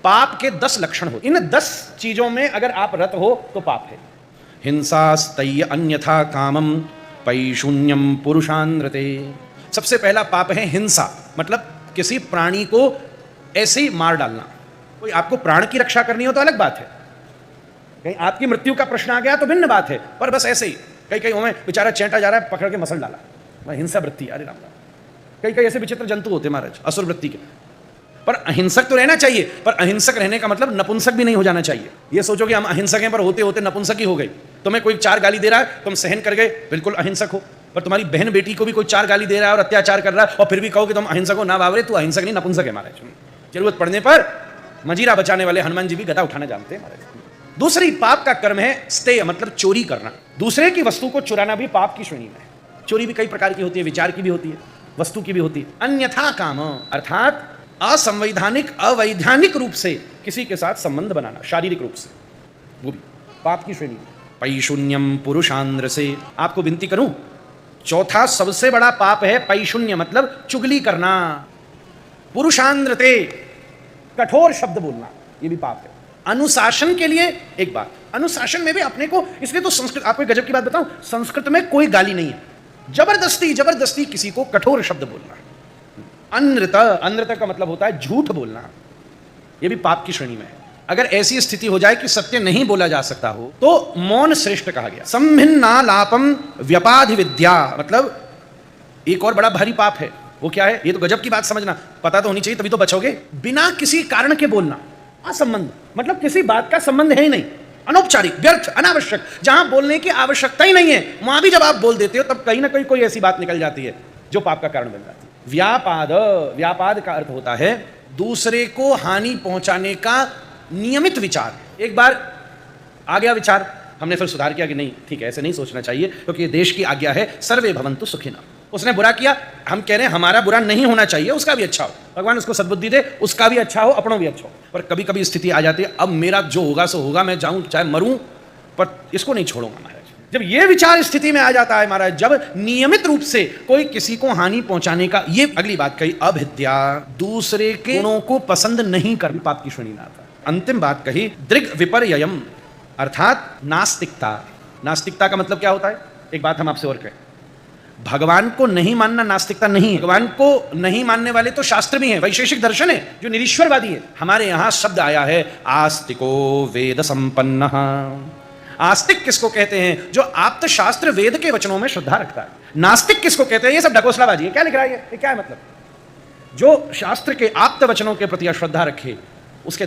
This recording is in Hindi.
पाप के 10 लक्षण हो। इन 10 चीजों में अगर आप रत हो तो पाप है। हिंसास्तय्य अन्यथा कामम पैशून्यम पुरुषानृते। सबसे पहला पाप है हिंसा, मतलब किसी प्राणी को ऐसे ही मार डालना। कोई आपको प्राण की रक्षा करनी हो तो अलग बात है, कहीं आपकी मृत्यु का प्रश्न आ गया तो भिन्न बात है, पर बस ऐसे ही कहीं कहीं हमें बेचारा चैंटा जा रहा है, पकड़ के मसल डाला, वह हिंसा वृत्ति। अरे राम राम, कई कई ऐसे विचित्र जंतु होते महाराज असुर वृत्ति के। पर अहिंसक तो रहना चाहिए, पर अहिंसक रहने का मतलब नपुंसक भी नहीं हो जाना चाहिए। ये सोचो कि हम अहिंसक हैं पर होते होते नपुंसक ही हो गए। तुम्हें कोई 4 गाली दे रहा है, तुम सहन कर गए, बिल्कुल अहिंसक हो। पर तुम्हारी बहन बेटी को भी कोई 4 गाली दे रहा है और अत्याचार कर रहा है और फिर भी कहो कि तुम अहिंसक हो, ना बाबरे तू अहिंसक नहीं नपुंसक है महाराज। जरूरत पड़ने पर मजीरा बचाने वाले हनुमान जी भी गदा उठाना जानते हैं महाराज। दूसरी पाप का कर्म है स्तेय, मतलब चोरी करना। दूसरे की वस्तु को चुराना भी पाप की श्रेणी में है। चोरी भी कई प्रकार की होती है, विचार की भी होती है, वस्तु की भी होती है। अन्यथा काम अर्थात असंवैधानिक अवैधानिक रूप से किसी के साथ संबंध बनाना, शारीरिक रूप से, वो भी पाप की श्रेणी में। पैशून्यम पुरुषांद्र से। आपको विनती करूं, चौथा सबसे बड़ा पाप है पैशून्य, मतलब चुगली करना। पुरुषांद्रते, कठोर शब्द बोलना, ये भी पाप है। अनुशासन के लिए एक बात, अनुशासन में भी अपने को, इसलिए तो संस्कृत, आपको गजब की बात बताऊं, संस्कृत में कोई गाली नहीं है। जबरदस्ती किसी को कठोर शब्द बोलना। अनृत का मतलब होता है झूठ बोलना, यह भी पाप की श्रेणी में है। अगर ऐसी स्थिति हो जाए कि सत्य नहीं बोला जा सकता हो तो मौन श्रेष्ठ कहा गया। संभिन्नालापम व्यपाधि विद्या, मतलब एक और बड़ा भारी पाप है। वो क्या है, ये तो गजब की बात समझना, पता तो होनी चाहिए तभी तो बचोगे। बिना किसी कारण के बोलना, असंबंध, मतलब किसी बात का संबंध है ही नहीं, अनौपचारिक, व्यर्थ, अनावश्यक, जहां बोलने की आवश्यकता ही नहीं है वहां भी जब आप बोल देते हो तब कहीं ना कहीं कोई ऐसी बात निकल जाती है जो पाप का कारण बन जाती है। व्यापाद, व्यापाद का अर्थ होता है दूसरे को हानि पहुंचाने का नियमित विचार। एक बार आ गया विचार, हमने फिर सुधार किया कि नहीं ठीक है, ऐसे नहीं सोचना चाहिए क्योंकि ये देश की आज्ञा है, सर्वे भवन्तु सुखिनः। उसने बुरा किया, हम कह रहे हैं हमारा बुरा नहीं होना चाहिए, उसका भी अच्छा हो, भगवान उसको सद्बुद्धि दे, उसका भी अच्छा हो, अपनों भी अच्छा हो। पर कभी कभी स्थिति आ जाती है, अब मेरा जो होगा सो होगा, मैं जाऊं चाहे मरूं, पर इसको नहीं छोड़ूंगा महाराज। जब ये विचार स्थिति में आ जाता है महाराज, जब नियमित रूप से कोई किसी को हानि पहुंचाने का, ये अगली बात कही, अभिद्या, दूसरे के गुणों को पसंद नहीं कर, पाप की श्रेणी में आता है। अंतिम बात कही, दृग विपर्ययम, अर्थात नास्तिकता। नास्तिकता का मतलब क्या होता है, एक बात हम आपसे और कहें, भगवान को नहीं मानना नास्तिकता नहीं है। भगवान को नहीं मानने वाले तो शास्त्र भी हैं, वैशेषिक दर्शन है जो निरीश्वरवादी है। हमारे यहां शब्द आया है आस्तिको वेद संपन्न। आस्तिक किसको कहते हैं, जो आप्त शास्त्र वेद के वचनों में श्रद्धा रखता है। नास्तिक किसको कहते हैं, ये सब ढकोसलाबाजी है। क्या लिख रहा है ये क्या है, मतलब जो शास्त्र के आप्त वचनों के प्रति अश्रद्धा रखे उसके द्वारा